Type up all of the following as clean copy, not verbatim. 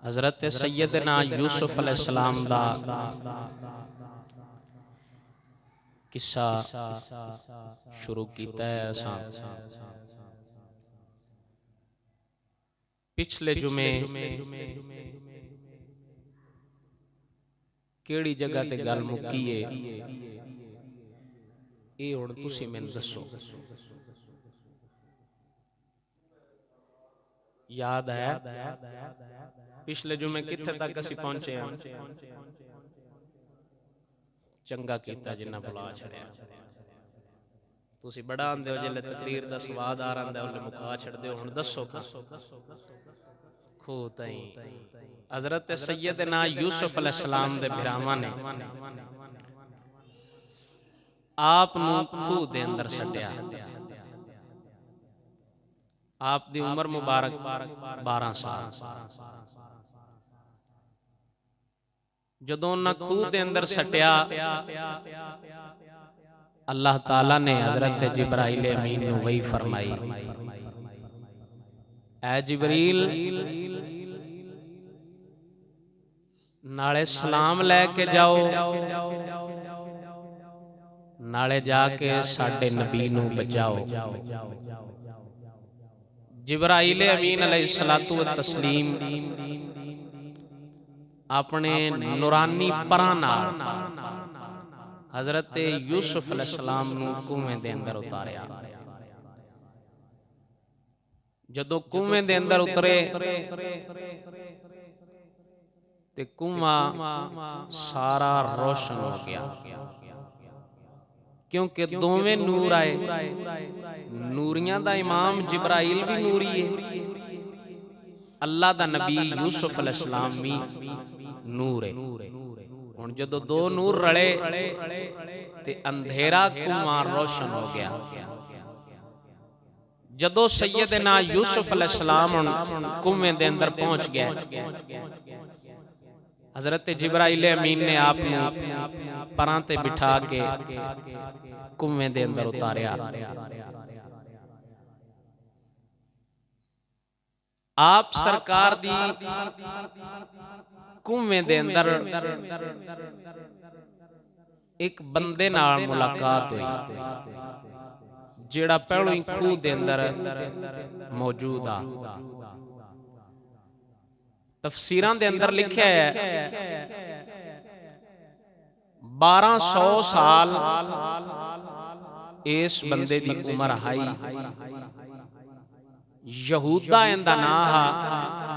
حضرت سیدنا یوسف علیہ السلام دا قصہ شروع کیتا ہے اساں پچھلے جمعے کیڑی جگہ تے گل مکی ہے اے ہن تسی مینوں دسو یاد ہے پچھلے جمعے کتھے تک اسی پہنچے ہیں چنگا کیتا جنہ بلا چھڑیا تسی بڑا آندے ہو جلے تقریر دا سواد آ رہا ہے انہوں مکا چھڑ دے ہن دسو کھو تائیں حضرت سیدنا یوسف علیہ السلام دے بھراواں نے آپ نو کھو دے اندر سٹیا آپ دی عمر مبارک 12 سال جدوں نہ کھو دے اندر سٹیا اللہ تعالیٰ نے حضرت جبرائیل امین نو وحی فرمائی اے جبریل نالے سلام لے کے جاؤ نالے جا کے ساڈے نبی نو بچاؤ جبرائیل امین علیہ السلام اپنے نورانی پراں نال حضرت یوسف علیہ السلام نو کنویں دے اندر اتاریا جدو کنویں دے اندر اترے تے کنواں سارا روشن ہو گیا کیونکہ دوویں نور آئے نوریاں دا امام جبرائیل بھی نوری ہے اللہ دا نبی یوسف علیہ السلام بھی نور ہے ہن جدو دو نور رلے تے اندھیرا کنواں روشن ہو گیا جدو سیدنا یوسف علیہ السلام کنویں دے اندر پہنچ گئے حضرت جبرائیل امین نے آپ پراں تے بٹھا کے کنویں دے اندر اتاریا آپ سرکار دی کنویں دے اندر ایک بندے نال ملاقات ہوئی جیڑا پہلو ہی کھو دے اندر موجود آ تفسیراں دے اندر لکھیا ہے 1200 سال اس بندے دی عمر ہائی یہودا ایندا نام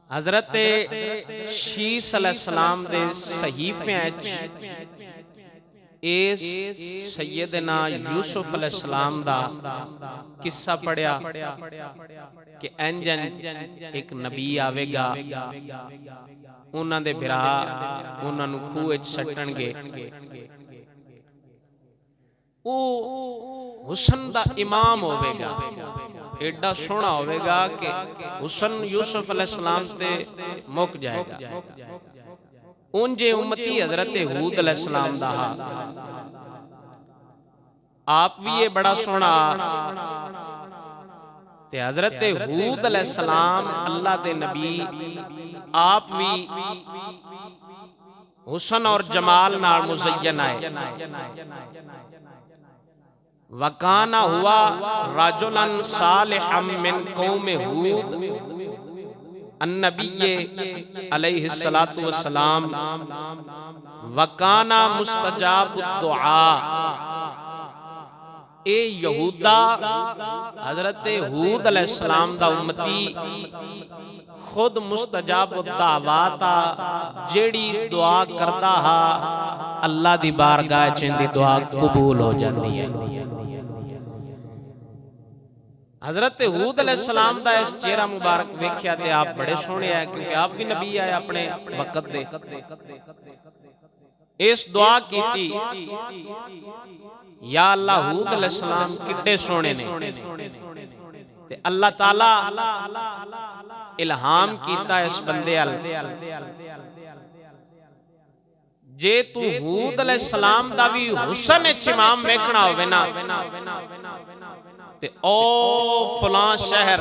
حضرت شیس علیہ السلام دے صحیفے اس سیدنا یوسف علیہ السلام دا قصہ پڑھیا کہ انجن ایک نبی آوے گا انہاں دے بھرا انہاں نو کھوہ وچ سٹن گے او حسن دا امام ہوے گا ایڈا سونا ہوے گا کہ حسن یوسف علیہ السلام تے مک جائے گا انجے امتی حضرت ہود علیہ السلام دا آپ بھی یہ بڑا سونا تے حضرت ہود علیہ السلام اللہ دے نبی آپ بھی حسن اور جمال نال مزین آئے وَقَانَ هُوَ رَجُلًا صَالِحًا مِّن قَوْمِ ہود النبی علیہ السلام وَقَانَ مُسْتَجَابُ الدُّعَا اے یہودا حضرت ہود علیہ السلام دا امتی خود مستجاب الدعواتا جیڑی دعا کردا ہا اللہ دی بارگاہ چندی دعا قبول ہو جاندی ہے حضرت ہود علیہ السلام دا اس چہرہ مبارک ویکھیا تے آپ بڑے سونے آئے کیونکہ آپ بھی نبی آئے اپنے وقت دے اس دعا کی تھی یا اللہ ہود علیہ السلام کٹے سونے نے تے اللہ تعالیٰ الہام کیتا اس بندے جے تو ہود علیہ السلام دا بھی حسن اچمام ویکھنا ہوئے نا تے او فلان شہر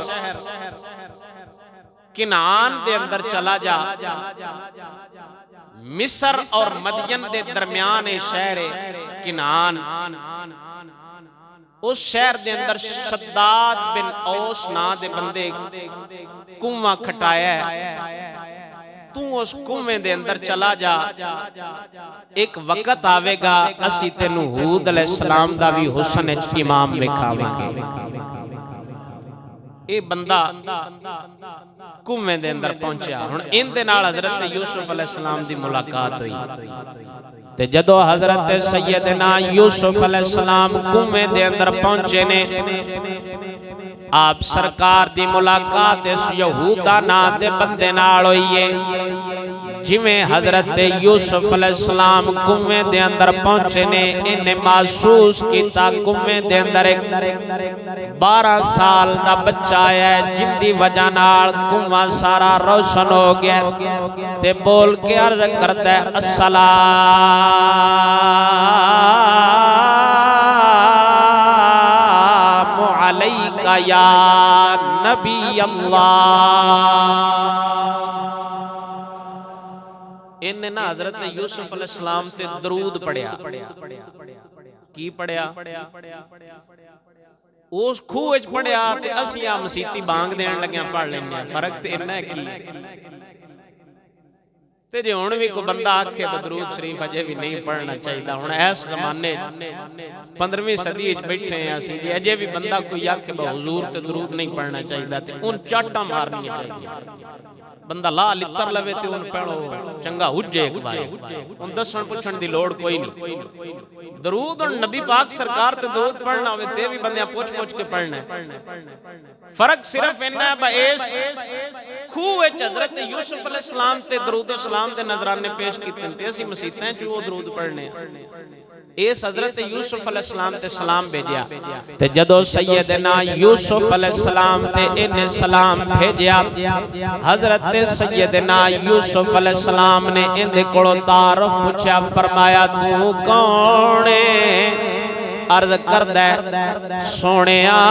کنعان دے اندر چلا جا، مصر اور مدین دے درمیان شہر کنعان، اس شہر دے اندر شداد بن اوس نا دے بندے کنواں کھٹایا ہے، تو اس کنویں دے اندر چلا جا، ایک وقت آوے گا اسی تینوں ہود علیہ السلام دا بھی حسن امام وکھاواں گے۔ اے بندہ کنویں دے اندر پہنچیا، ہن ان دے نال حضرت یوسف علیہ السلام دی ملاقات ہوئی، تے جدو حضرت سیدنا یوسف علیہ السلام کنویں دے اندر پہنچے نے، آپ سرکار دی ملاقات اس یہودا نا دے بندے نال ہوئی ہے۔ جویں حضرت یوسف علیہ السلام کنویں دے اندر پہنچے نے، انہیں محسوس کیتا کنویں دے اندر ایک 12 سال دا بچہ آیا ہے، جن دی وجہ نال کنواں سارا روشن ہو گیا، تے بول کے عرض کرتا ہے السلام علیکہ یا نبی اللہ۔ انہیں نا حضرت یوسف علیہ السلام تے درود پڑھیا، کی پڑھیا؟ اس کھوج پڑھیا تے اسیاں مسیتی بانگ دین لگیاں پڑھ لینے، فرق تے انہا ہے کی تے جو ہون بھی کو بندہ آکھے درود شریف اجے بھی نہیں پڑھنا چاہیے دا، ہون ایس زمانے 15ویں صدی اچ بیٹھے ہیں اسی جی اجے بھی بندہ کوئی آکھے با حضور تے درود نہیں پڑھنا چاہیے دا تے ان چاٹا مارنی چاہیے، بندہ لا لتر لوے تے ان پڑھو چنگا حجے ایک بارے، ان دسن پچھن دی لوڑ کوئی نہیں۔ درود اور نبی پاک سرکار تے درود پڑھنا ہوئے تے بھی بندیاں پوچھ پوچھ کے پڑھنا ہے، فرق صرف انہا با ایس کھوے حضرت یوسف علیہ السلام تے درود اسلام دے نظرانے پیش کیتے ہیں تے اسی مسیحتے ہیں جو وہ درود پڑھنے ہیں۔ اس حضرت یوسف علیہ السلام تے سلام بھیجیا، تے جدو سیدنا یوسف علیہ السلام تے انہیں سلام بھیجیا، حضرت سیدنا یوسف علیہ السلام نے اندھے کڑو تعارف پوچھا، فرمایا تو کونے؟ عرض کردہ سونیا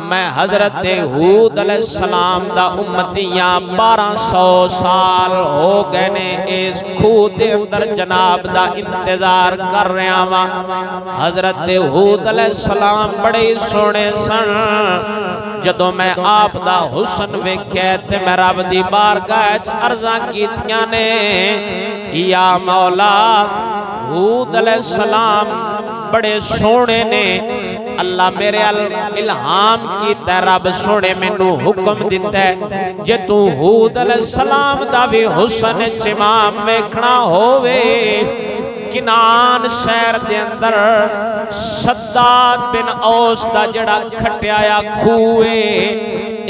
میں حضرت ہود علیہ السلام دا امتیاں 1200 سال ہو گئے نے اس خود اندر جناب دا انتظار کر رہے ہیں۔ حضرت ہود علیہ السلام بڑے سونے سن، جدو میں آپ دا حسن ویکھے تے میں رب دی بارگاہ عرضاں کیتیاں نے، یا مولا ہود علیہ السلام بڑے سونے نے، اللہ میرے الہام کی رب سونے میں نو حکم دیتا ہے جے تو ہود علیہ السلام دا بھی حسن چمام ویکھنا ہووے، کنعان شہر دے اندر شداد بن اوس دا جڑا کھٹیایا کھوئے،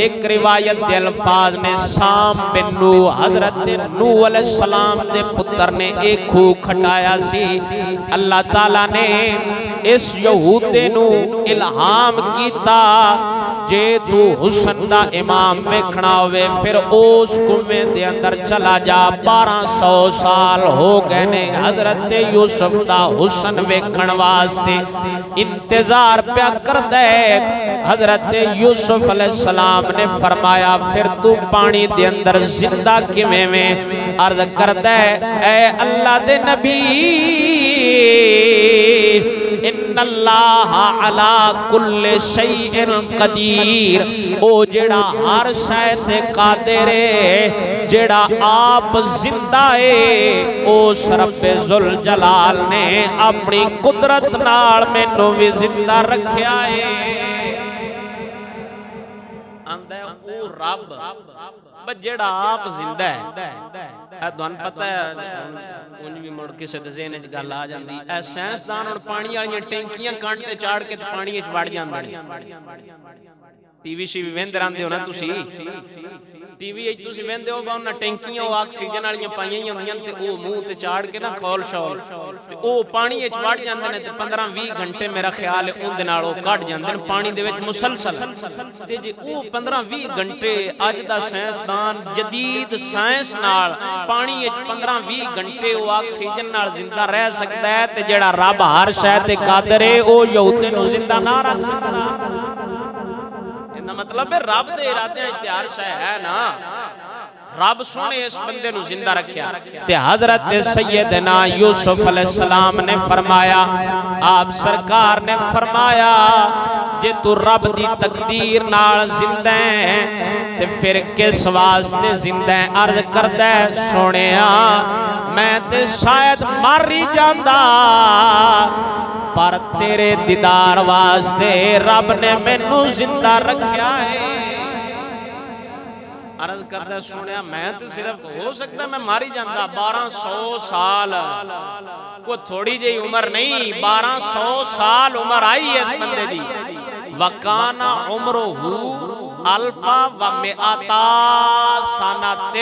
ایک روایت دے الفاظ نے سام بن نو، حضرت نو علیہ السلام دے پتر نے ایک کھو کھٹایا سی۔ اللہ تعالیٰ نے اس یہودے نو الہام کیتا جے تو حسن دا امام ویکھنا ہوئے پھر اس کنویں دے اندر چلا جا، 1200 سال ہو گئے نے حضرت یوسف دا حسن ویکھن واسطے انتظار پیا کر دے۔ حضرت یوسف علیہ السلام نے فرمایا پھر تو پانی دے اندر زندہ کیویں میں؟ عرض کر دے اے اللہ دے نبی، ان اللہ علی کل شیء قدیر، او جڑا ہر شے تے قادر ہے، جڑا آپ زندہ ہے، اس رب ذوالجلال نے اپنی قدرت نال مینوں بھی زندہ رکھیا ہے۔ آندا ہے او رب جڑا آپ زندہ ہے، دون پتہ ہے انج بھی مڑ کسے دے ذہن وچ گل آ جاندی، اے سائنسدان ہن پانی والیاں ٹینکیاں کنڈ تے چاڑ کے تے پانی وچ وڑ جاندے نے۔ ٹی وی شی ویندے رہندے ہو نا تسی، ٹی وی وچ تسی ویندے ہو با انہاں ٹینکیاں او آکسیجن والیاں پائیاں ہوندیاں تے او منہ تے چاڑ کے نا کھول شول تے او پانی وچ وڑ جاندے نے تے 15-20 گھنٹے میرا خیال ہے اون دے نال او کٹ جاندے نے پانی دے وچ مسلسل، تے جے او 15-20 گھنٹے اج دا سائنسدان جدید سائنس نال پانی وچ 15-20 گھنٹے او آکسیجن نال زندہ رہ سکدا ہے تے جڑا رب ہر شے تے قادر ہے او یہودے نو زندہ نہ رکھ سکدا۔ مطلب ہے رب دے ارادے اختیار شے ہے نا رب سونے اس بندے نو زندہ رکھیا تے حضرت سیدنا یوسف علیہ السلام نے فرمایا آپ سرکار نے فرمایا جے تو رب دی تقدیر نال زندہ ہے تے پھر کس واسطے زندہ ہے عرض کردا ہے سونیا میں تے شاید مر ہی جاندا پر تیرے دیدار واسطے رب نے مینوں زندہ رکھیا ہے عرض کرتا سنیا میں تو صرف ہو سکتا میں ماری جاندہ 1200 سال کو تھوڑی جی عمر نہیں 1200 سال عمر آئی ہے اس بندے دی وَقَانَ عُمْرُهُ أَلْفَ وَمِئَةَ سَنَةٍ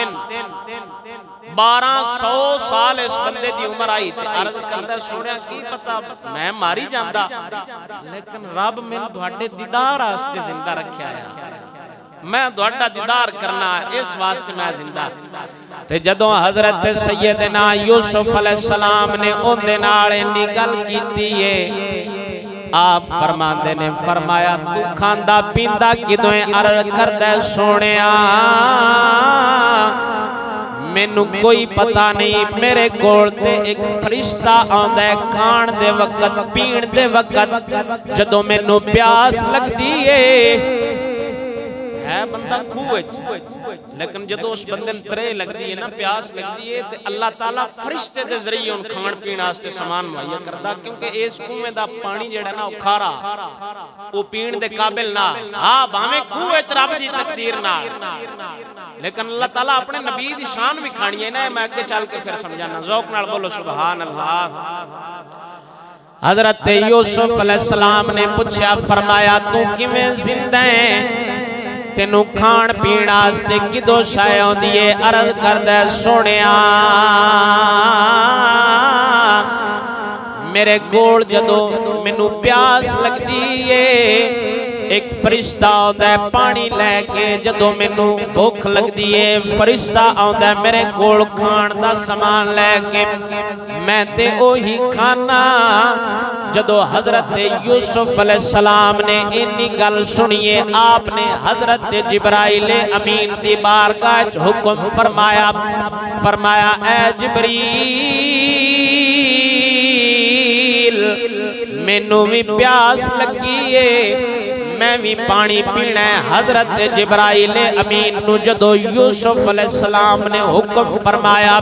1200 سال اس بندے دی عمر آئی تھی عرض کرتا سنیا کی پتا میں ماری جاندہ لیکن رب میں دوڑے دیدار آستے زندہ رکھیا ہے میں دوڑا دیدار کرنا اس واسطے میں زندہ تے جدوں حضرت سیدنا یوسف علیہ السلام نے ان دے نالے نگل کیتی ہے آپ فرماندے نے فرمایا تو کھاندا پیندا کدوں عرض کردا سونیا مینوں کوئی پتہ نہیں میرے کول تے ایک فرشتہ آندا ہے کھان دے وقت پین دے وقت جدوں مینوں پیاس لگدی ہے بندہ کھوئے لیکن جدو اس بندے ترے لگ دی ہے نا پیاس لگ دی ہے تے اللہ تعالیٰ فرشتے دے ذریعے ان کھان پین آستے سامان مہیا کردا کیونکہ اس کنویں دا پانی جڑا نا وہ کھارا وہ پین دے قابل نہ ہاں باویں کھوئے رب دی تقدیر نہ لیکن اللہ تعالیٰ اپنے نبی دی شان بھی کھانی ہے نا میں اگے چل کے پھر سمجھانا ذوق نال بولو سبحان اللہ حضرت یوسف علیہ السلام نے پوچھا فرمایا تو کیویں زندہ ہے تینوں کھان پین واسطے کدوں شے ہوندی ہے عرض کردا سونیا میرے کول جدوں مینوں پیاس لگدی ہے ایک فرشتہ آندا ہے پانی لے کے جدوں مینوں بھوک لگدی ہے فرشتہ آندا ہے میرے کول کھان دا سامان لے کے میں تے اوہی کھانا جدو حضرت یوسف علیہ السلام نے انی گل سنیے آپ نے حضرت جبرائیل امین دی بارگاہ حکم فرمایا اے جبریل مینوں بھی پیاس لگی ہے میں بھی پانی پینا ہے حضرت جبرائیل امین نو جدو یوسف علیہ السلام نے حکم فرمایا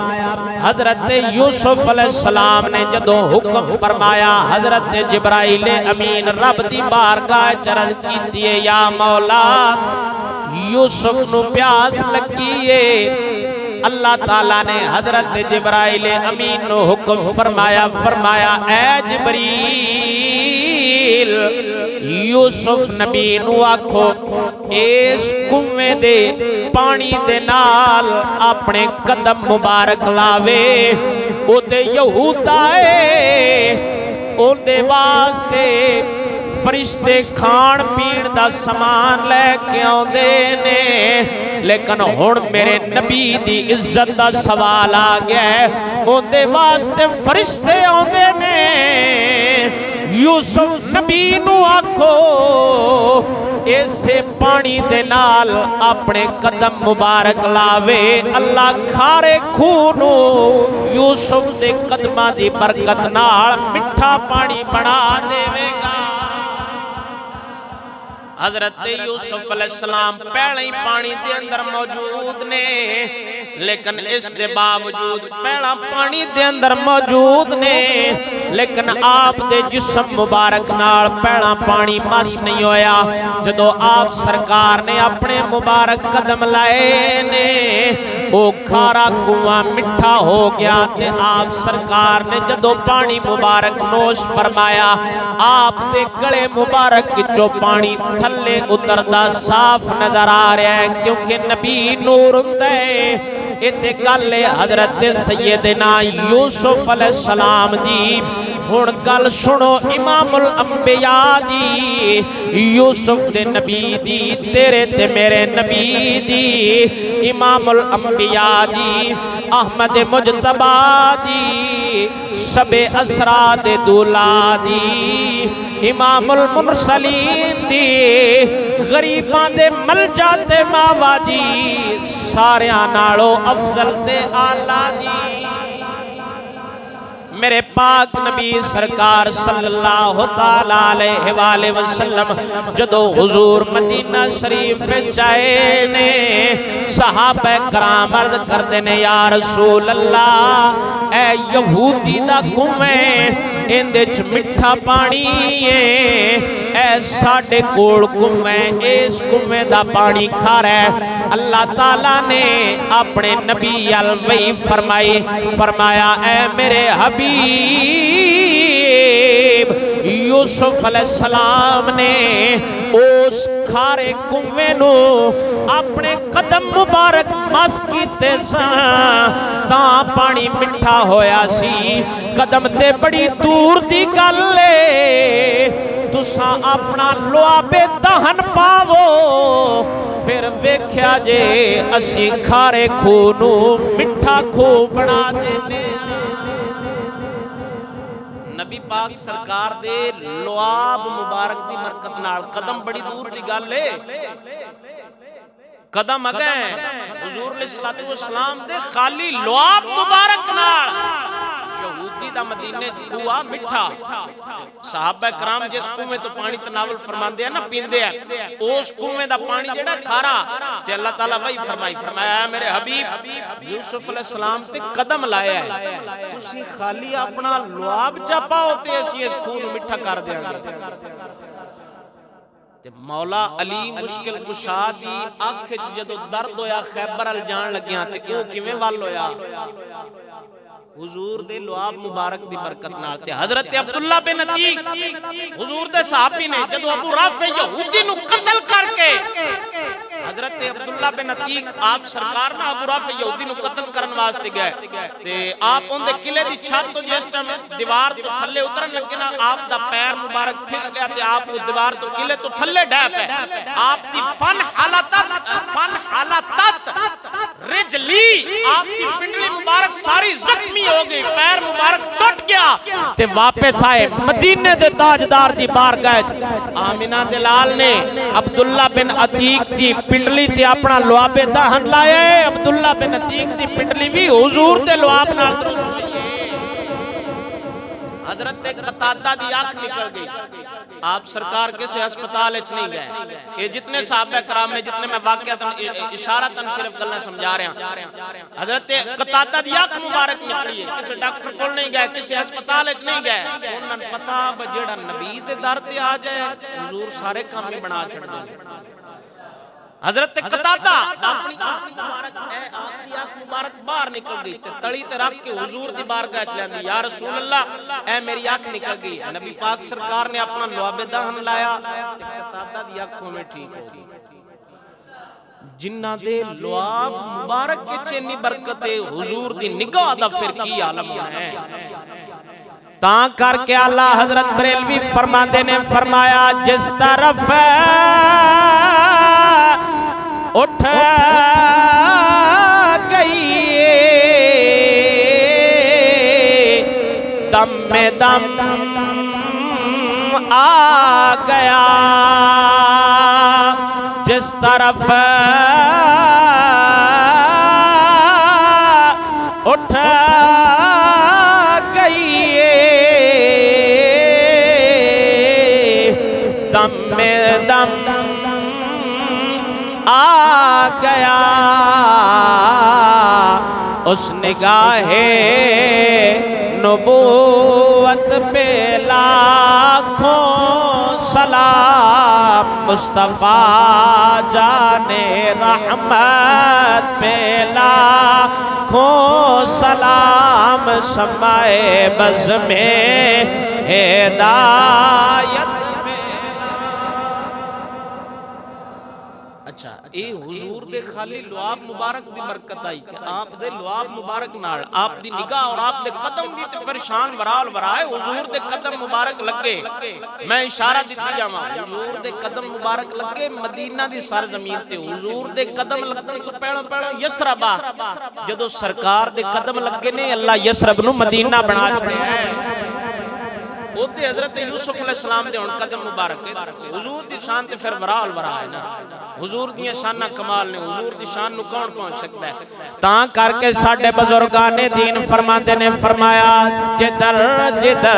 حضرت یوسف علیہ السلام نے جدو حکم فرمایا حضرت جبرائیل امین رب دی بارگاہ چرز کیتی ہے یا مولا یوسف نو پیاس لگی ہے اللہ تعالیٰ نے حضرت جبرائیل امین نو حکم فرمایا اے جبریل یوسف نبی نو آکھو اس کنویں دے پانی دے نال اپنے قدم مبارک لاوے او تے یہود آئے او دے واسطے فرشتے کھان پین دا سامان لے کے آندے نے لیکن ہن میرے نبی دی عزت دا سوال آ گیا ہے او دے واسطے فرشتے آندے نے یوسف نبی نو آکھو ایسے پانی دے نال اپنے قدم مبارک لاوے اللہ کھارے خونو یوسف دے قدمہ دی برکت نال مٹھا پانی بنا دے گا حضرت یوسف علیہ السلام پہلے ہی پانی دے اندر موجود نے لیکن اس دے باوجود پہلا پانی دے اندر موجود نے لیکن آپ دے جسم مبارک نال پہلا پانی مس نہیں ہویا جدو آپ سرکار نے اپنے مبارک قدم لائے نے وہ کھارا کنواں مٹھا ہو گیا تے آپ سرکار نے جدو پانی مبارک نوش فرمایا آپ دے گلے مبارک جو پانی تھلے اتردا صاف نظر آ رہا ہے کیونکہ نبی نور دے اتے گل حضرت سیدنا یوسف علیہ السلام دی ہن گل سنو امام الانبیاء دی یوسف دے نبی دی تیرے تے میرے نبی دی امام الانبیاء دی احمد مجتبی دی سب اسرا دے دولا دی امام المرسلین دی غریباں دے ملجا تے ماوا دی ساریاں نالوں افضل تے اعلی دی میرے پاک نبی سرکار صلی اللہ تعالیٰ علیہ وآلہ وسلم جدو حضور مدینہ شریف چائے نے صحابہ کرام عرض کردے نے یا رسول اللہ اے یہودی دا کنویں اندچ مٹھا پانی ہے اے ساڑھے کوڑ کنویں اس کنویں دا پانی کھا رہا ہے اللہ تعالیٰ نے اپنے نبی الوحی فرمایا اے میرے حبیب یوسف علیہ السلام نے اس کھارے کنویں نو اپنے قدم مبارک مس کیتے سان تاں پانی مٹھا ہویا سی قدم تے بڑی دور دی گل لے تساں اپنا لعابِ دہن پاو پھر ویکھیا جے اسی کھارے کھونو مٹھا کھو بنا دینے نبی پاک سرکار دے لعاب مبارک دی برکت نال قدم بڑی دور دی گل لے قدم اگئے حضور علیہ السلام دے خالی لعاب مبارک نال یہودی دا مدینے کھوا مٹھا صحابہ کرام جس کنویں تو پانی تناول فرماندے ہیں نا پیندے ہیں اس کنویں دا پانی جڑا کھارا تے اللہ تعالیٰ وہی فرمایا میرے حبیب یوسف علیہ السلام تے قدم لایا ہے تسی خالی اپنا لعاب چاپاؤ تے اسی اس خون مٹھا کر دیا گیا مولا علی مشکل کشا دی آنکھ جدو درد ہویا خیبر الجان لگیاں تے او کیویں وال ہویا حضور دے لعاب مبارک دی برکت نال تے حضرت عبداللہ بن عتیق حضور دے صحابی نے جدو ابو رافع یہودی نو قتل کر کے حضرت عبداللہ بن عتیق آپ سرکار نہ ابو رافع یہودی نو قتل کرن واسطے گئے تے آپ ان دے قلعے دی چھت تو جس ٹائم دیوار تو تھلے اترن لگے نا آپ دا پیر مبارک پھس لیا تے آپ وہ دیوار تو قلعے تو تھلے ڈھے پے آپ دی فن حالتت رجلی آپ دی پنڈلی مبارک ساری زخمی ہو گئی پیر مبارک ٹوٹ گیا تے واپس آئے مدینے دے تاجدار دی بارگاہ آمینہ دلال نے عبداللہ بن عتیق دی پنڈلی تے اپنا لعاب دہن لائے عبداللہ بن عتیق دی پنڈلی بھی حضور دے لعاب نال درست ہوئی حضرت قتادہ دی آنکھ نکل گئی آپ سرکار کسے ہسپتال اچھ نہیں گئے یہ جتنے صحابہ کرام میں جتنے میں واقعات اشارتاً صرف گلنے سمجھا رہے ہیں حضرت قتادہ دی آنکھ مبارک نکلی ہے کسے ڈاکٹر کول نہیں گئے کسے ہسپتال اچھ نہیں گئے انہاں پتہ بجیڑا نبی دے در تے آ جائے حضور سارے کامی بنا چھڑ دیں حضرت قتادہ اپنی آنکھ مبارک باہر نکل گئی تڑی تے رکھ کے حضور دی بارگاہ چلے دی یا رسول اللہ اے میری آنکھ نکل گئی نبی پاک سرکار نے اپنا لعاب دہن لایا تے قتادہ دی آنکھوں میں ٹھیک ہو گئی جنہ دے لعاب مبارک کے چینی برکت حضور دی نگاہ دا پھر کی عالم ہے تاں کر کے اللہ حضرت بریلوی فرماندے نے فرمایا جس طرف اٹھ گئی دم میں دم آ گیا جس طرف اٹھ گئی دم میں دم آ گیا اس نگاہ نبوت پہ لاکھوں سلام مصطفیٰ جان رحمت پہ لاکھوں سلام سمائے بز میں ہدایت اچھا اے حضور دے ہوئی ہے خالی لعاب مبارک دی برکت آئی کہ آپ دے لعاب مبارک نال آپ دی نگاہ اور آپ دے قدم دی تے پھر شان ورال ورائے حضور دے قدم مبارک لگے میں اشارہ دیتی جاواں حضور دے قدم مبارک لگے مدینہ دی سرزمین تے حضور دے قدم لگن تو پہلو پہلو یسرب جدو سرکار دے قدم لگے نے اللہ یسرب نو مدینہ بنا چھڑیا ہے اوتے حضرت یوسف علیہ السلام دے ہن قدم مبارک حضور دی شان تے پھر برال برا ہے نا حضور دی شان کمال نے حضور دی شان نو کون پہنچ سکتا ہے تاں کر کے ساڈے بزرگان دین فرماندے نے فرمایا جدر جدر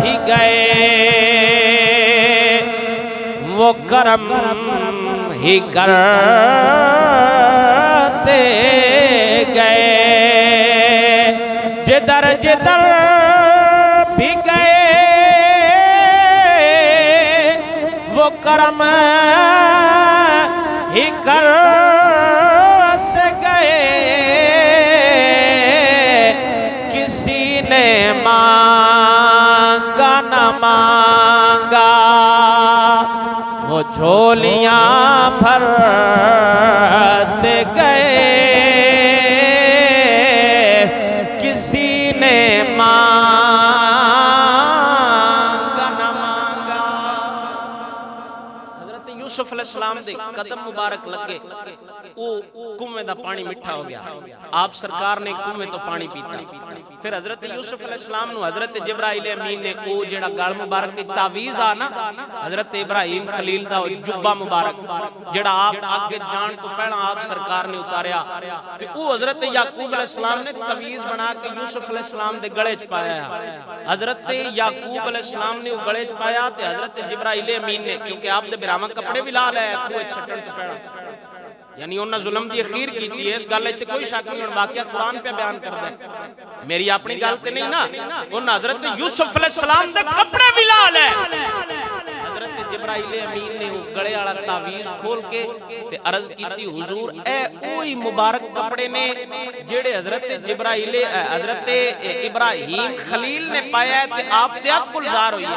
بھی گئے وہ کرم ہی کرتے گئے جدر جدر بھی گئے وہ کرم ہی کرتے گئے کسی نے مانگا نہ مانگا وہ جھولیاں بھرتے گئے کسی نے مانگا نہ مانگا حضرت یوسف علیہ السلام دے قدم مبارک لگے وہ کنویں دا پانی میٹھا ہو گیا آپ سرکار نے کنویں تو پانی پیتا پھر حضرت یوسف علیہ السلام نو حضرت جبرائیل امین نے او جڑا گل مبارک دی تعویذ آ نا حضرت ابراہیم خلیل دا جبہ مبارک جڑا آپ آگے جان تو پہلا آپ سرکار نے اتاریا تے او حضرت یعقوب علیہ السلام نے تعویذ بنا کے یوسف علیہ السلام دے گلے چ پایا حضرت یعقوب علیہ السلام نے گلے چ پایا تے حضرت جبرائیل امین نے کیونکہ آپ دے براواں کپڑے بھی لا لے کوئی چھٹن تو پہلا یعنی انہاں ظلم دی اخیر کیتی ہے اس گل وچ کوئی شک نہیں واقعہ قرآن پہ بیان کردا ہے میری اپنی گل تے نہیں نا انہاں حضرت یوسف علیہ السلام دے کپڑے بھی لا لے حضرت جبرائیل امین نے گلے والا تعویذ کھول کے تے عرض کیتی حضور اے اوہی مبارک کپڑے نے جڑے حضرت جبرائیل حضرت ابراہیم خلیل نے پایا ہے تے آپ تے اک گلزار ہوئی ہے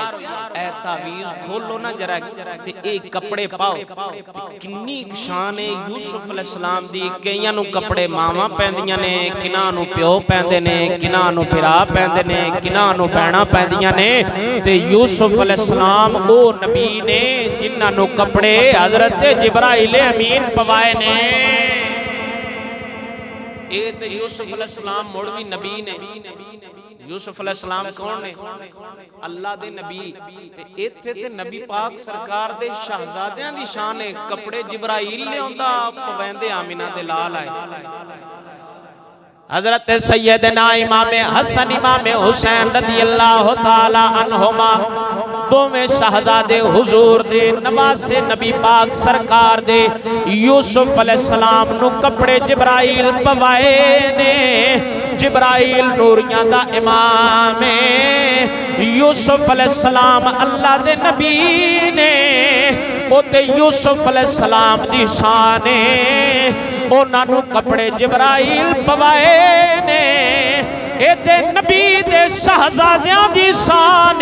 اے تعویذ کھولو نا ذرا تے اے کپڑے پاؤ تے کنی شان ہے یوسف علیہ السلام دی کئیاں نو کپڑے ماواں پیندیاں نے کناں نو پیو پیندے نے کناں نو بھرا پیندے نے کناں نو بہناں پیندیاں نے تے یوسف علیہ السلام او نبی نے جنہاں نو کپڑے حضرت جبرائیل امین پوائے نے اے تے یوسف علیہ السلام مڑ بھی نبی نے یوسف علیہ السلام کون نے اللہ دے نبی تے ایتھے تے نبی پاک سرکار دے شہزادیاں دی شان ہے کپڑے جبرائیل لے ہوندا پویندے آمینہ دے لال آئے حضرت سیدنا امام حسن امام حسین رضی اللہ تعالی عنہما دو میں شہزادے حضور دے نواسے نبی پاک سرکار دے یوسف علیہ السلام نو کپڑے جبرائیل پوائے نے جبرائیل نوریاں دا امام یوسف علیہ السلام اللہ دے نبی نے او تے یوسف علیہ السلام دی شان انہاں نو کپڑے جبرائیل پوائے نے اے تے نبی دے شہزادیاں دی شان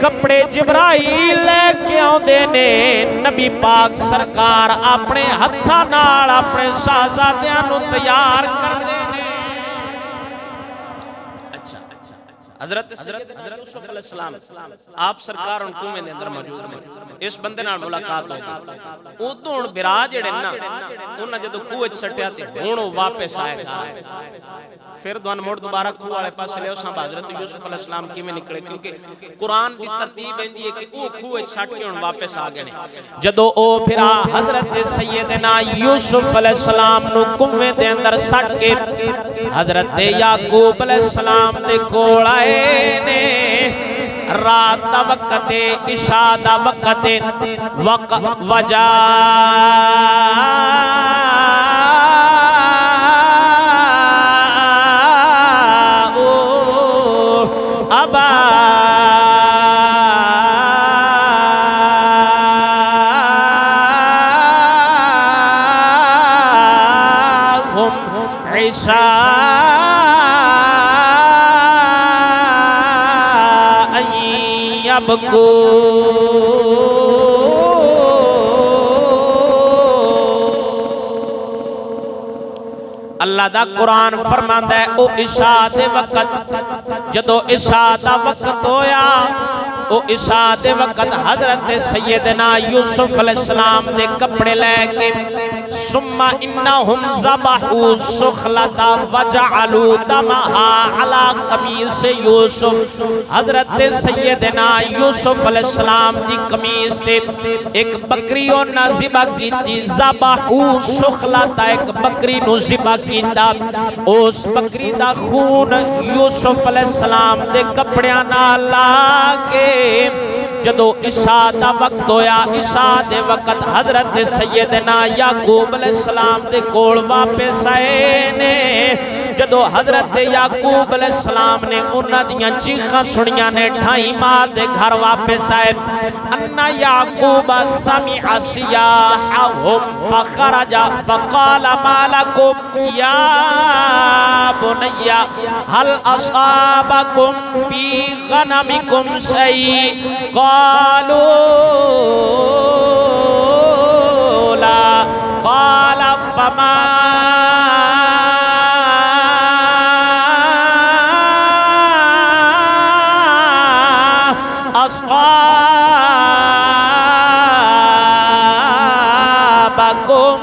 کپڑے جبرائیل لے کے آندے نے نبی پاک سرکار اپنے ہتھاں نال اپنے شہزادیاں نو تیار کردے نے حضرت یوسف علیہ السلام آپ سرکار ان کنویں دے اندر موجود نے اس بندے نال ملاقات ہو گئی ادوں ہن برا جڑے نا انہاں جدوں کوہ وچ سٹیا تے ہن او واپس آئے گا پھر دوان موڑ دوبارہ کوہ والے پاسے لے اساں حضرت یوسف علیہ السلام کیویں نکلے کیونکہ قرآن دی ترتیب ایندی ہے کہ او کوہ وچ سٹ کے ہن واپس آ گئے نے جدوں او بھرا حضرت سیدنا یوسف علیہ السلام نو کنویں دے اندر سٹ کے حضرت یعقوب علیہ السلام دے کول آئے نے رات دا وقت عشاء دا وقت وجا ابا عشاء يبكون اللہ دا قرآن فرماندا ہے او عشاء دے وقت جدو عشاء دا وقت ہویا او عشاء دے وقت حضرت سیدنا یوسف علیہ السلام دے کپڑے لے کے ثم انہم ذبحوا السخلۃ وجعلوا دمها علی قمیص یوسف حضرت سیدنا یوسف علیہ السلام دی قمیص تے ایک بکری انہاں ذبح کیتی ذبحوا السخلۃ ایک بکری نو ذبح کیتا اس بکری دا خون یوسف علیہ السلام دے کپڑیاں نال لا کے جدو عشاء دا وقت ہویا عشاء دے وقت حضرت سیدنا یعقوب علیہ السلام دے کول واپس آئے نے جدو حضرت یعقوب علیہ السلام نے انہاں دیاں چیخاں سنیاں نے ڈھائی ماں دے گھر واپس آئے انا یعقوب سمع صیاحهم فخرج فقال ما لكم یا بنی هل اصابكم في غنمكم شيء قالوا لا قال فما أصابكم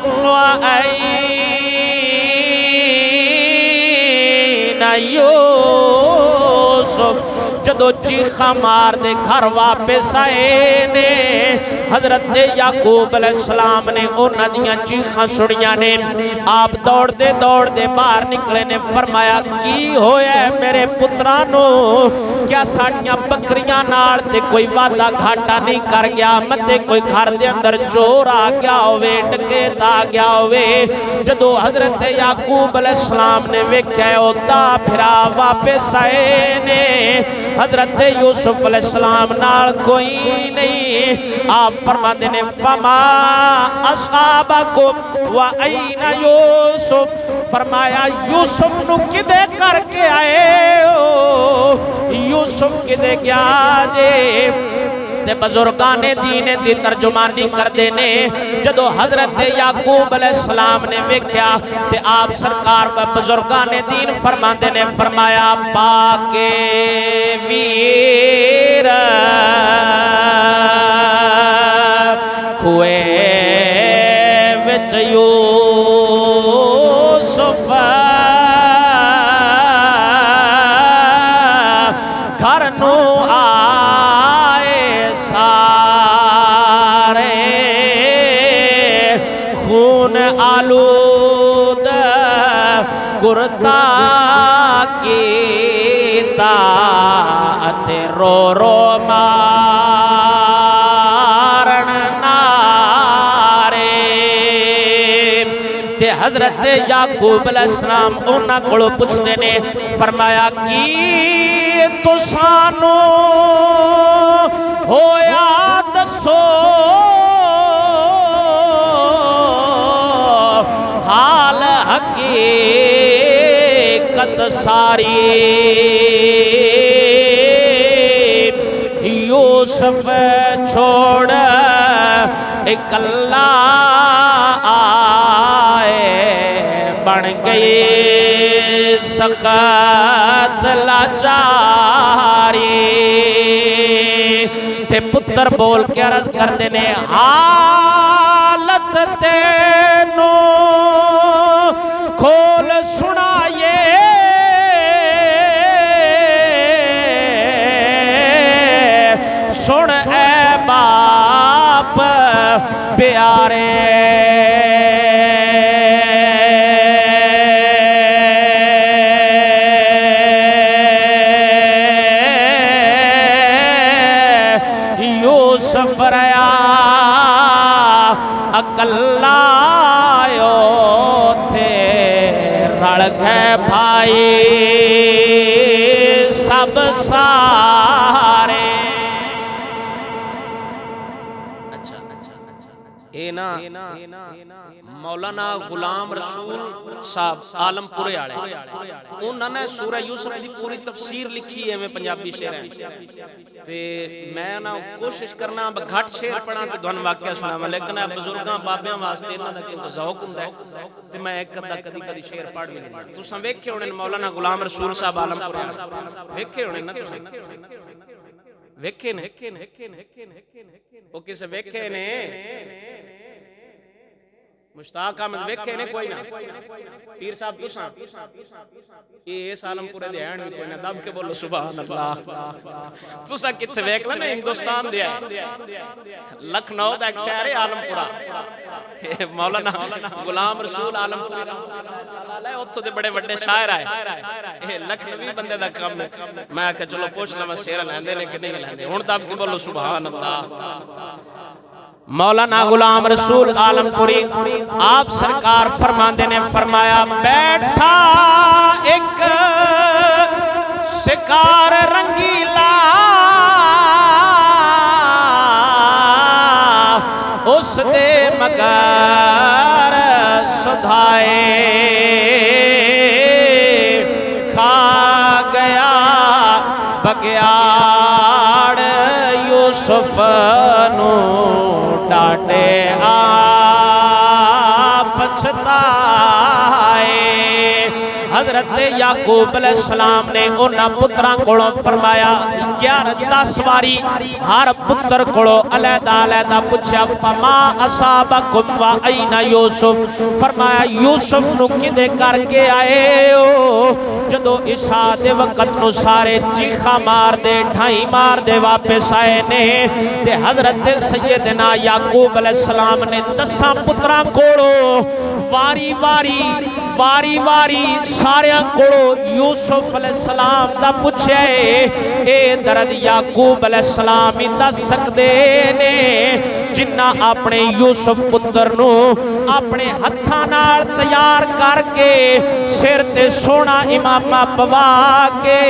وأين يوسف جدو چیخا مار دے گھر واپس آئے نے حضرت یعقوب علیہ السلام نے انہاں دیاں چیخاں سنیاں نے آپ دوڑ دے باہر نکلے نے فرمایا کی ہویا ہے میرے پترانو کیا ساڑیاں بکریاں نال تے کوئی وعدہ گھاٹا نہیں کر گیا متے کوئی گھر دے اندر چور آ گیا ہوئے ڈکیت آ گیا ہوئے جدو حضرت یعقوب علیہ السلام نے ویکھیا او دا پھرا واپس آئے نے حضرت یوسف علیہ السلام نال کوئی نہیں آپ فرما دینے فما اصحابکم و این یوسف فرمایا یوسف نو کدے کر کے آئے ہو یوسف کدے گیا جے تے بزرگان دین دی ترجمانی کر دینے جدو حضرت یعقوب علیہ السلام نے ویکھیا تے آپ سرکار بزرگان دین فرما دینے فرمایا پاکے ویر کھوئے وچ یوسف گھر نو آئے سارے خون آلود کرتا کیتا تے رو رو مارن نارے تے حضرت یعقوب علیہ السلام انہاں کولوں پوچھتے نے فرمایا کی تو سانو ہویا دسو حال حقیقت ساری یوسف چھوڑ اکلا آئے بن گئی سخت لاچاری تے پتر بول کے عرض کر دینے حالت تینو کھول سنائے سن اے باپ پیارے یوسف ریا اکلا تھے رڑ گئے بھائی سب سارے اے نا مولانا غلام رسول صاحب عالم پورے آڑے انہوں نے سورہ یوسف دی پوری تفسیر لکھی ہے میں پنجابی شعر ہیں تے میں نا کوشش کرنا گھٹ شعر پڑھا تے دون واقعہ سنا لیکن بزرگاں بابیاں واسطے انہوں نے کیونکہ ذوق ہوں ہے تے میں ایک کدہ کدی کدی شعر پڑھ بھی نہیں تو سن ویکھے ہونے مولانا غلام رسول صاحب عالم پورے آڑے ویکھے ہونے نا تو سن ویکھے نے وہ کسے ویکھے نے مشتاق احمد ویکھے نے کوئی نہ پیر صاحب تساں یہ عالم پورے دے ہیں بھی کوئی نہ دب کے بولو سبحان اللہ تساں کتھے ویکھ لے ہندوستان دے ہے لکھنؤ دا ایک شہر ہے عالم پورا مولانا غلام رسول عالم پورا اتھو دے بڑے بڑے شاعر آئے لکھنوی بندے دا کم ہے میں کہ چلو پوچھنا میں سیرہ لیندے نے کہ نہیں لیندے ہن دب کے بولو سبحان اللہ مولانا غلام رسول عالم پوری آپ سرکار فرماندے نے فرمایا بیٹھا ایک شکار رنگیلا اس دے مگر سدھائے کھا گیا بگیاڑ یوسف نو ڈاٹے پچھتائے حضرت یعقوب علیہ السلام نے انہاں پتران کولوں فرمایا 11-10 واری ہر پتر کولوں علیحدہ علیحدہ پوچھا فما اصابکم و این یوسف فرمایا یوسف نو کدے کر کے آئے ہو جدو عشاء دے وقت نو سارے چیخا مار دے ڈھائی مار دے واپس آئے نے تے حضرت سیدنا یعقوب علیہ السلام نے 10 پتران کولوں واری واری ساریاں کولو یوسف علیہ السلام دا پوچھے اے درد یعقوب علیہ السلام ہی دس سکدے نے جنہ اپنے یوسف پتر نو اپنے ہتھاں نال تیار کر کے سر تے سونا امامہ پوا کے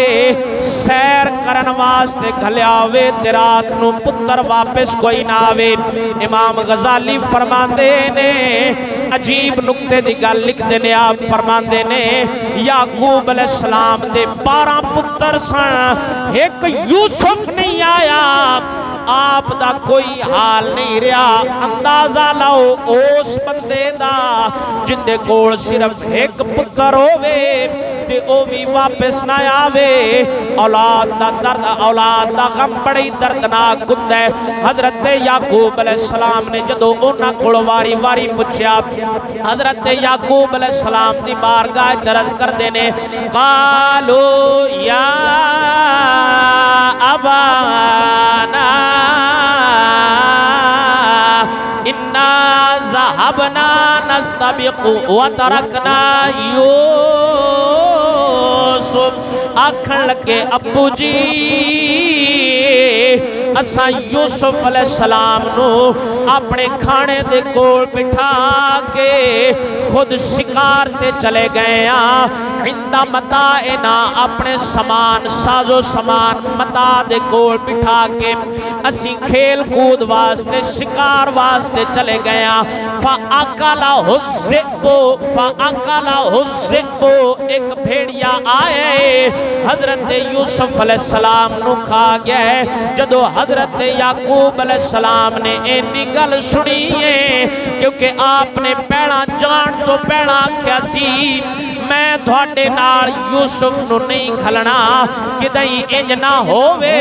سیر کرن واسطے گھلیا ہوئے تے رات نو پتر واپس کوئی نہ آوے امام غزالی فرماندے نے عجیب نکتے دی گل لکھ دینے آپ فرماندے نے یعقوب علیہ السلام دے 12 پتر سن ایک یوسف نہیں آیا آپ دا کوئی حال نہیں رہا اندازہ لاؤ اس بندے دا جندے کول صرف ایک پتر ہووے تے او بھی واپس نہ آوے اولاد دا درد اولاد دا غم بڑی دردناک ہوندا ہے حضرت یعقوب علیہ السلام نے جدو انہاں کول واری واری پوچھیا حضرت یعقوب علیہ السلام دی بارگاہ چرد کر دینے قالو یا ابانا انا ذهبنا نستبق وترکنا یوسف آکھن لگے ابو جی اساں یوسف علیہ السلام نو اپنے کھانے دے کول بٹھا کے خود شکار تے چلے گئے عندہ متاعنا اپنے سامان سازو سامان متا دے کول بٹھا کے اسی کھیل کود واسطے شکار واسطے چلے گئے فَأَكَلَهُ الذِّئْبُ ایک بھیڑیا آئے حضرت یوسف علیہ السلام نو کھا گئے جدو حضرت یعقوب علیہ السلام نے اینی گل سنی ہے کیونکہ آپ نے پہلا جان تو پہلا کیا سی میں دھوڑے نال یوسف نو نہیں کھلنا کدئی انج نہ ہووے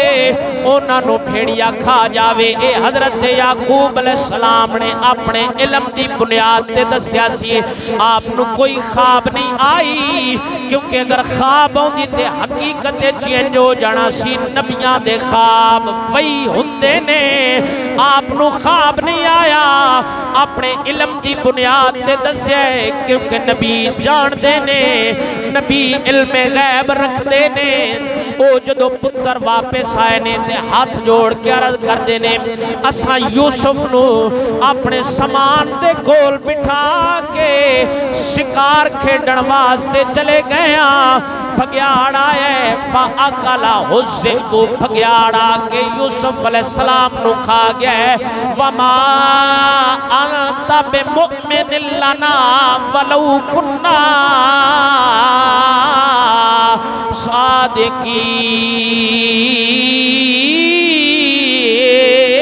انہاں نو بھیڑیا کھا جاوے اے حضرت یعقوب علیہ السلام نے اپنے علم دی بنیاد تے دسیا سی آپ نو کوئی خواب نہیں آئی کیونکہ اگر خواب ہوندی تے حقیقت چینج ہو جانا سی نبیاں دے خواب وہی ہوندے نے آپ نو خواب نہیں آیا اپنے علم دی بنیاد تے دسیا ہے کیونکہ نبی جان دے نے نبی علم غیب رکھ دے نے او جدو پتر واپس آئے نے تے ہاتھ جوڑ کے عرض کر دے نے اساں یوسف نو اپنے سامان دے کول بٹھا کے شکار کھیڈن واسطے چلے گئے بھگیاڑ آئے فَأَكَلَهُ الذِّئْبُ بھگیاڑ آ کے یوسف علیہ السلام نو کھا گئے وَمَا انت بمؤمن لنا ولو کنا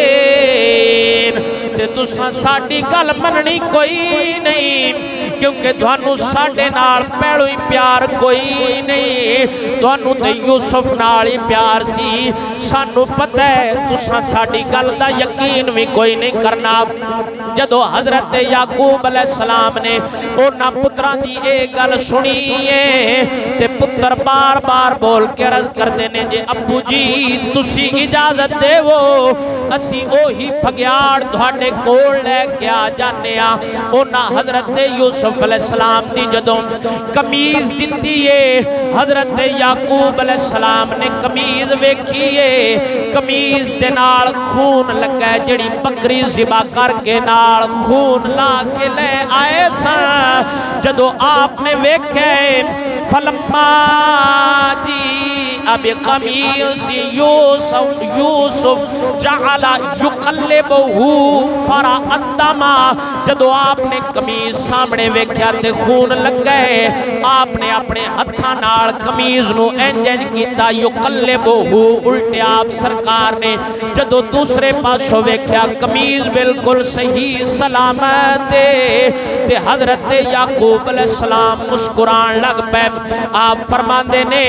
صادقین تے تساں ساڈی گل مننی کوئی نہیں کیونکہ تھانوں ساڈے نال پہلو ہی پیار کوئی نہیں تھانوں تے یوسف نال ہی پیار سی سانوں پتہ ہے تساں ساڈی گل دا یقین بھی کوئی نہیں کرنا جدو حضرت یعقوب علیہ السلام نے انہاں پتراں دی اے گل سنی ہے تے پتر بار بار بول کے عرض کردے نے جے ابو جی تسی اجازت دیو اسی اوہی پھگیاڑ تہاڈے کول لے کے آ جانے ہاں انہاں حضرت یوسف علیہ السلام دی جدوں قمیض دتی ہے حضرت یعقوب علیہ السلام نے قمیض ویکھی ہے قمیض دے نال خون لگا ہے جڑی بکری ذبح کر کے نال خون لا کے لے آئے سن جدو آپ نے ویکھے فلما جی اب قمیص یوسف جعل یقلبہ فرا الدم جدو آپ نے قمیض سامنے ویکھیا تے خون لگ گئے آپ نے اپنے ہتھاں نال قمیض نو انج کیتا یقلبہ الٹے آپ سرکار نے جدو دوسرے پاسوں ویکھیا قمیض بالکل صحیح سلامت تے حضرت یعقوب علیہ السلام مسکران لگ پے آپ فرماندے نے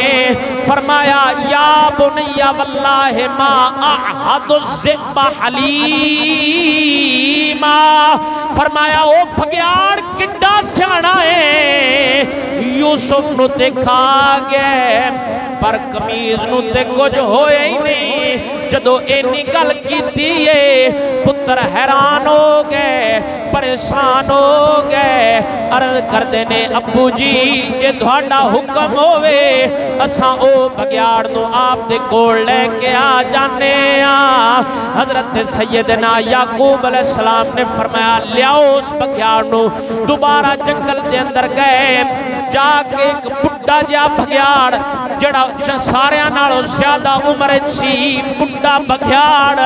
فرمایا یا بنی واللہ ما اعہد الذئب حلیما فرمایا او بھگیاڑ کڈا سیاںا ہے یوسف نو تے کھا گئے پر قمیض نو تے کچھ ہوئے ہی نہیں جدو اینی گل کیتی ہے پتر حیران ہو گئے پریشان ہو گئے عرض کردے نے ابو جی جے تہاڈا حکم ہوئے اساں او بھگیاڑ نو آپ دے کول لے کے آ جانے ہاں حضرت سیدنا یعقوب علیہ السلام نے فرمایا لیاؤ اس بھگیاڑ نو دوبارہ جنگل دے اندر گئے جا کے ایک بڑھا جا بھگیاڑ جڑا ساریاں نالوں زیادہ عمر سی بڑھا بھگیاڑ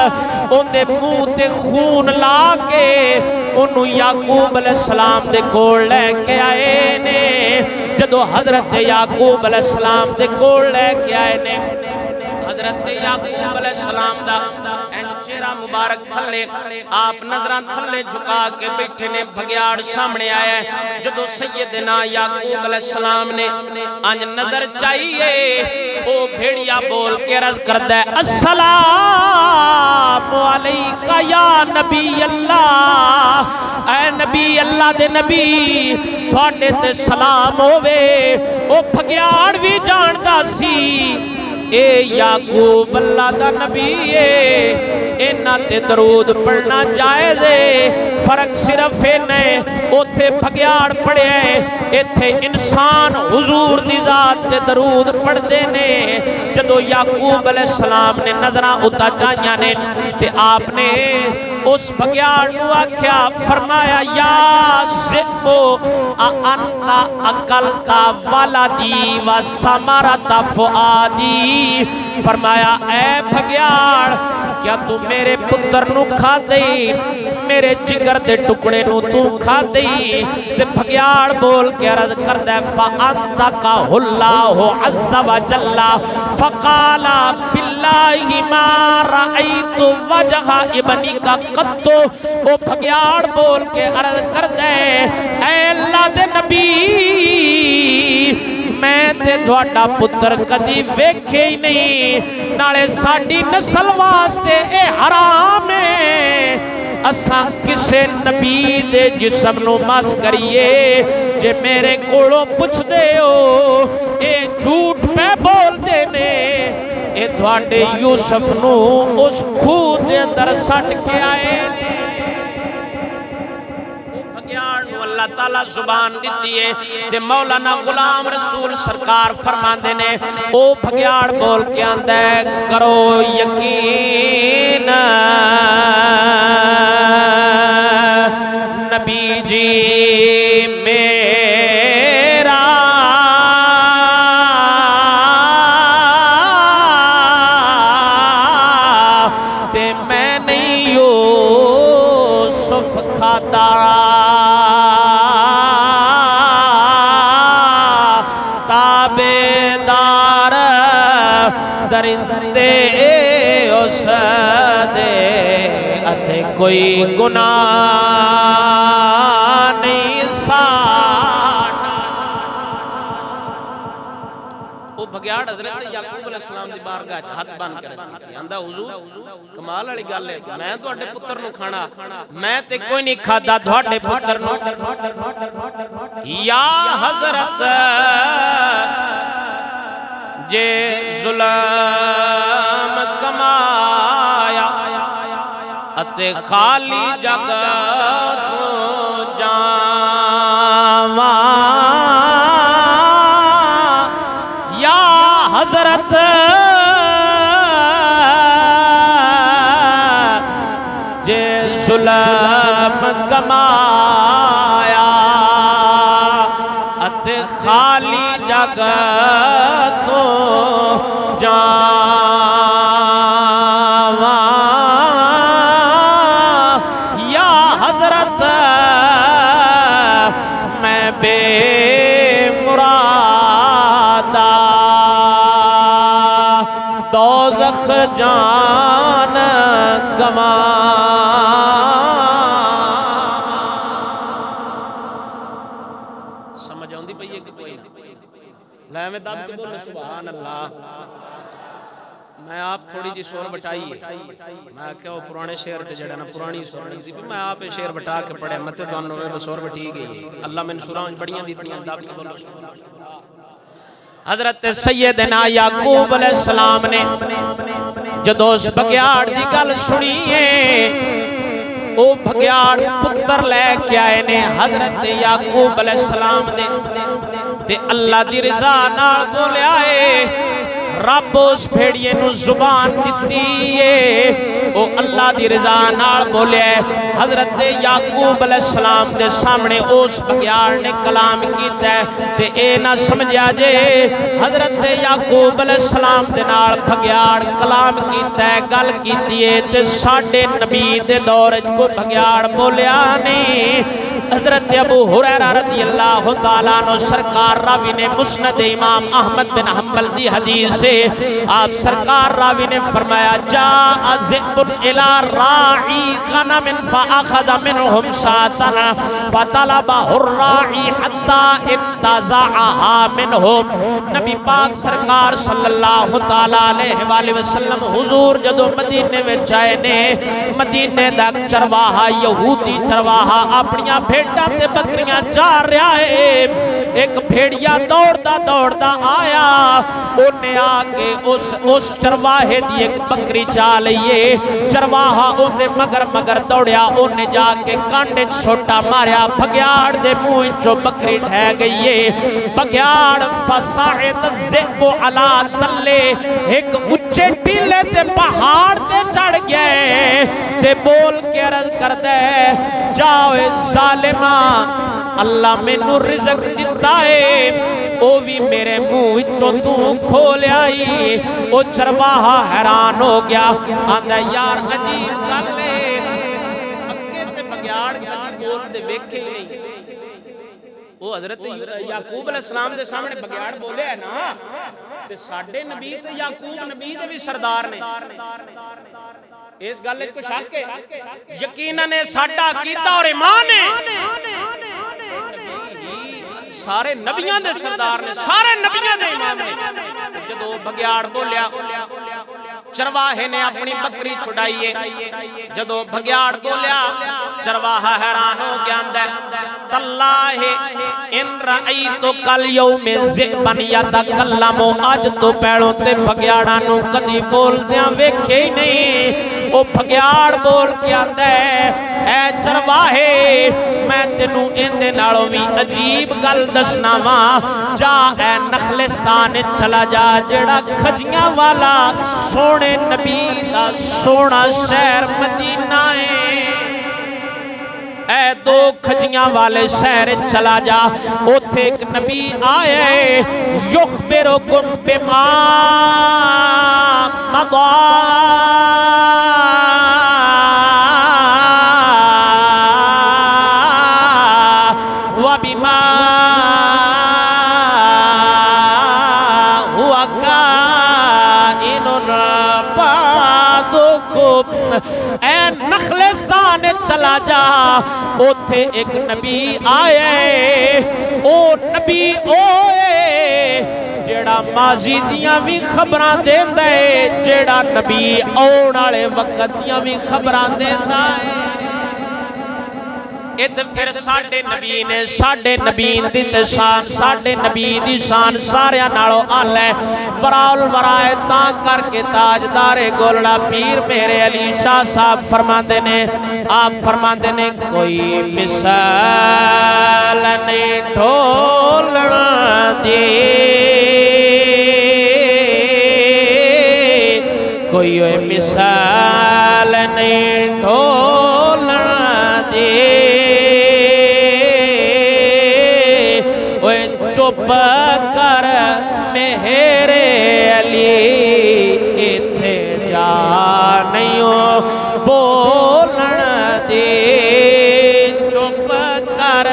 اندے منہ تے خون لا کے انہوں یعقوب علیہ السلام دے کول لے کے آئے نے جدو حضرت یعقوب علیہ السلام دے کول لے کے آئے نے حضرت یعقوب علیہ السلام دا چہرہ مبارک تھلے آپ نظران تھلے جھکا کے بیٹھے نے بھگیاڑ سامنے آیا ہے جدو سیدنا یعقوب علیہ السلام نے انج نظر چاہیے او بھیڑیا بول کے عرض کردہ ہے السلام علیکہ یا نبی اللہ اے نبی اللہ دے نبی تھوڑے تے سلام ہوئے او بھگیاڑ بھی جاندہ سی اے یعقوب اللہ دا نبی اینا تے درود پڑھنا جائز ہے فرق صرف اینے اوتھے بھگیاڑ پڑھے ایتھے انسان حضور دی ذات تے درود پڑھ دینے جدو یعقوب علیہ السلام نے نظرہ اتا چاہیاں نے تے آپ نے اس بھگیاڑ نو آکھیا فرمایا یا ذئبو انتا اکلتا ولدی و ثمرت فؤادی فرمایا اے بھگیاڑ کیا تو میرے پتر نو کھا دئی میرے جگر دے ٹکڑے نو تو کھا دئی تے بھگیاڑ بول کے عرض کردہ فَأَنْتَكَ اللَّهُ عَزَّ وَجَلَّ فَقَالَ بِاللَّهِ مَا رَأَيْتُ وَجْهَ ابْنِكَ قَطُّ وہ بھگیاڑ بول کے عرض کردہ اے اللہ دے نبی میں تے دوڑا پتر کدی ویکھے ہی نہیں نالے ساڑی نسل واسطے اے حرام ہے اساں کسے نبی دے جسم نو مس کریے جے میرے کوڑوں پچھ دے ہو اے جھوٹ پہ بول دینے اے دوڑے یوسف نو اس خود دے اندر سٹ کے آئے نے اللہ تعالیٰ زبان دیتی ہے تے مولانا غلام رسول سرکار فرمان دینے او بھگیاڑ بول کے آندے کرو یقین نبی جی میرا تے میں نہیں یوسف کھا تابیدار درندے اس دے اتے کوئی گناہ نہیں ساڑا وہ بھگیاڑ حضرت یعقوب علیہ السلام دی بارگاہ ہاتھ بن کر آندا حضور کمال والی گل ہے میں تواڈے پتر نو کھانا میں تے کوئی نہیں کھادا تواڈے پتر نو یا حضرت جے ظلم کمایا اتے خالی جگہ تو جاواں یا حضرت جے ظلم کمایا اتے خالی جگہ تو جاواں یا حضرت میں بے مرادا دوزخ جان گواں سمجھ آؤندی پئی ہے کہ کوئی لے میں دب کے بولو سبحان اللہ میں آپ تھوڑی جی سور بٹائی ہے میں کہا وہ پرانے شعر تے جڑا نا پرانی سور نہیں تھی میں آپ شعر بٹا کے پڑھے متے دونوں میں سور بٹی گئی اللہ میں سوراں بڑیاں دیتیاں دب کے بولو سبحان اللہ حضرت سیدنا یعقوب علیہ السلام نے جدو اس بگیاڑ دی گل سنی ہے او بگیاڑ پتر لے کے آئے نے حضرت یعقوب علیہ السلام دے تے اللہ دی رضا نال بولے آئے رب اس بھیڑیے نو زبان دیتی ہے او اللہ دی رضا نال بولے حضرت یعقوب علیہ السلام دے سامنے اس بگیاڑ نے کلام کیتا ہے تے اے نہ سمجھا جے حضرت یعقوب علیہ السلام دے نال بگیاڑ کلام کیتا ہے گل کیتی ہے تے ساڈے نبی دے دور وچ کوئی بگیاڑ بولیا نہیں حضرت ابو ہریرہ رضی اللہ تعالیٰ عنہ سرکار راوی نے مسند امام احمد بن حنبل دی حدیث سے آپ سرکار راوی نے فرمایا جاء ذئب الى راعی غنم فاخذ منهم ساعتا فطلبه الراعی حتی انتزعها منهم نبی پاک سرکار صلی اللہ تعالیٰ علیہ وآلہ وسلم حضور جدو مدینے میں چائے نے مدینے دا چرواہا یہودی چرواہا اپنیاں بھیڑاں تے بکریاں چار رہا ہے ایک بھیڑیا دوڑدا آیا انہیں آکے اس چرواہے دی ایک بکری چالئیے چرواہا انہیں مگر دوڑیا انہیں جا کے کانڈے چھوٹا ماریا بھگیاڑ دے منہ چو بکری ڈھے گئیے بھگیاڑ فصاعد الذئب علی تلے ایک اچھے ٹیلے تے پہاڑ تے چڑھ گئے تے بول کے عرض کر دے جاؤ ظالمہ اللہ میں نو رزق دیتا ہے او بھی میرے منہ چو تو کھول آئی او چرواہا حیران ہو گیا آندھا یار عجیب گل ہے اکے تے بگیاڑ کدی بول دے ویکھے ہی نہیں او حضرت یعقوب علیہ السلام دے سامنے بگیاڑ بولے ہے نا تے ساڈے نبی تے یعقوب نبی دے بھی سردار نے اس گل کو شک ہے یقیناً ساڈا عقیدہ اور ایمان ہے سارے نبیان دے سردار نے سارے نبیان دے امام نے جدو بگیاڑ بولیا چرواہے نے اپنی بکری چھڑائیے جدو بگیاڑ بولیا چرواہا حیران ہو گیا اندر تاللہ ان رأیتو کل یوم ذئبن یتکلمو آج تو پیڑوں تے بگیاڑانو کدی بول دیاں ویکھے ہی نہیں او بگیاڑ بول کے اندر اے چرواہے میں تینوں اندے نالوں بھی عجیب گل دسنا ماں جا اے نخلستان چلا جا جڑا کھجیاں والا سونے نبی دا سونا شہر مدینہ ہے اے دو کھجیاں والے شہر چلا جا اوتھے ایک نبی آئے یخبرکم بما مضا اوتھے ایک نبی آیا او نبی اوئے جیڑا ماضی دیاں بھی خبراں دیندا ہے جیڑا نبی آਉਣ والے وقت دیاں بھی خبراں دیندا ہے اد پھر ساڈے نبی نے ساڈے نبی دی شان ساڈے نبی دی شان سارے نالوں اعلی ہے وراء الورائے تاں کر کے تاجدار گولڑا پیر میرے علی شاہ صاحب فرماندے نے آپ فرماندے نے کوئی مثال نہیں ڈھولن دی کوئی مثال نہیں ڈھولن دی چپ کر میرے علی ایتھے جا نہیں بولن دے چپ کر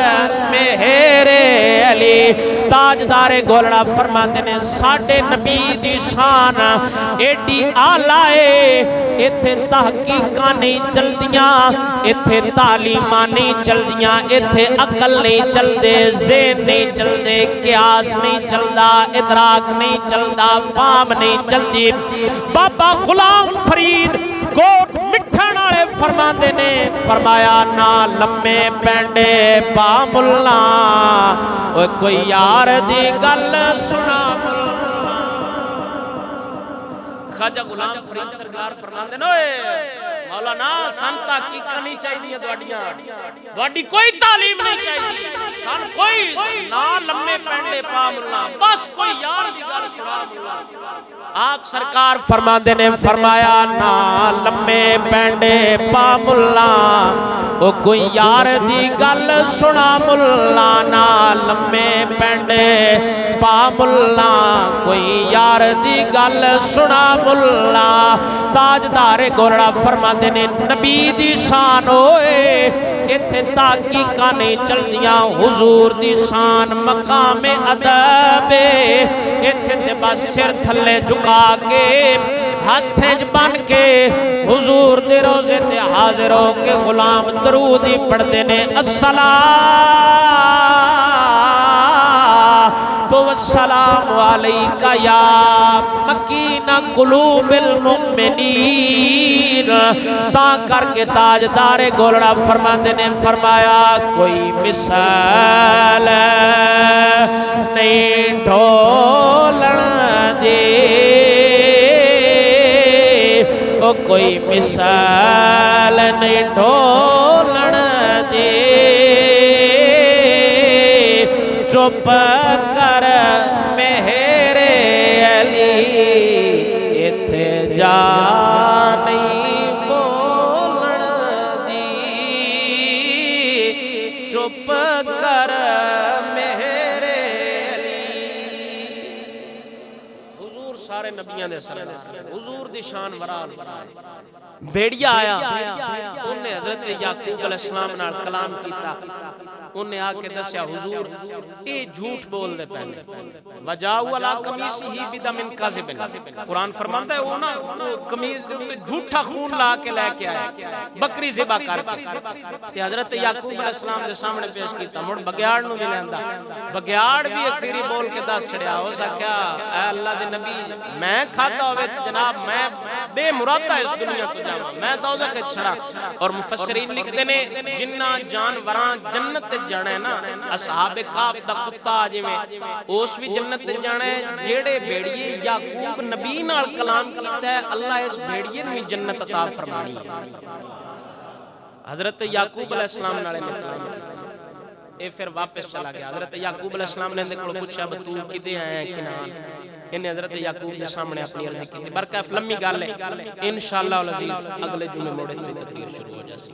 میرے علی تاجدار گولڑا فرماندے نے ساڈے نبی دی شان ایڈی آلہ ہے ایتھے تحقیقاں نہیں چلدیاں ایتھے تعلیماں نہیں چلدیاں ایتھے عقل نہیں چلدے ذہن نہیں چلدے قیاس نہیں چلدا ادراک نہیں چلدا فہم نہیں چلدی بابا غلام فرید کوٹ مٹھن والے فرماندے نے فرمایا نہ لمے پینڈے پا ملا اوے کوئی یار دی گل سنا خواجہ غلام فرید سرکار فرماندے نے مولانا سن تحقیق نہیں چاہیے تہاڈی کوئی تعلیم نہیں چاہیے سن کوئی نہ لمے پینڈے پا ملا بس کوئی یار دی گل سنا ملا آپ سرکار فرماندے نے فرمایا نہ لمے پینڈے پا ملا او کوئی یار دی گل سنا ملا نہ لمے پینڈے پا ملا کوئی یار دی گل سنا ملا تاجدار گولڑا فرماندے نے نبی دی شان ہوئے ایتھے تحقیقاں نہیں چلدیاں حضور دی شان مقام ادب ایتھے تے بس سر تھلے جھکا کے ہاتھ بن کے حضور دے روزے تے حاضر ہو کے غلام درود ہی پڑھتے نے تو والسلام علیکہ یا مکین قلوب المؤمنین تا کر کے تاجدار گولڑا فرماندے نے فرمایا کوئی مثال نہیں ڈھولن دے او کوئی مثال نہیں ڈھولن دے چپ کر میرے علی ایتھے جا نہیں بولن دی چپ کر میرے علی حضور سارے نبیان دے سردار حضور دی شان ورال بیڑیا آیا انہیں حضرت یعقوب علیہ السلام نال کلام کیتا انہیں آکے دسیا حضور اے جھوٹ بول دے پہنے وجاؤ علا قمیسی ہی بدمن قذبن قرآن فرمانتا ہے وہ نا قمیز جھوٹا خون لا کے لے کے آیا بکری ذبح کر کے تے حضرت یعقوب علیہ السلام دے سامنے پیش کیتا مڑ بگیاڑ نو بھی لیندہ بگیاڑ بھی اخیری بول کے دس چھڑیا ہو سکیا اے اللہ دے نبی میں کھاتا ہوئے جناب میں بے مرادہ اس دنیا تو جاؤں میں دوزخ چھڑا اور مفسرین لکھتے نے جنہ جانوران جنت جانا ہے نا اصحاب کاف دا کتا آجے میں اس بھی جنت جانا ہے جیڑے بیڑیے یعقوب نبی نال کلام کیتا ہے اللہ اس بیڑیے میں جنت عطا فرمانی ہے حضرت یعقوب علیہ السلام نالے نے کلام کیتا اے پھر واپس چلا گیا حضرت یعقوب علیہ السلام نے اندے کو پوچھا بطول کدے آئے ہیں کنان انہیں حضرت یعقوب کے سامنے اپنی عرضی کی تھی برکہ لمبی گال ہے انشاءاللہ العزیز اگلے جمعے موڑے سے تقریر شروع ہو جاسی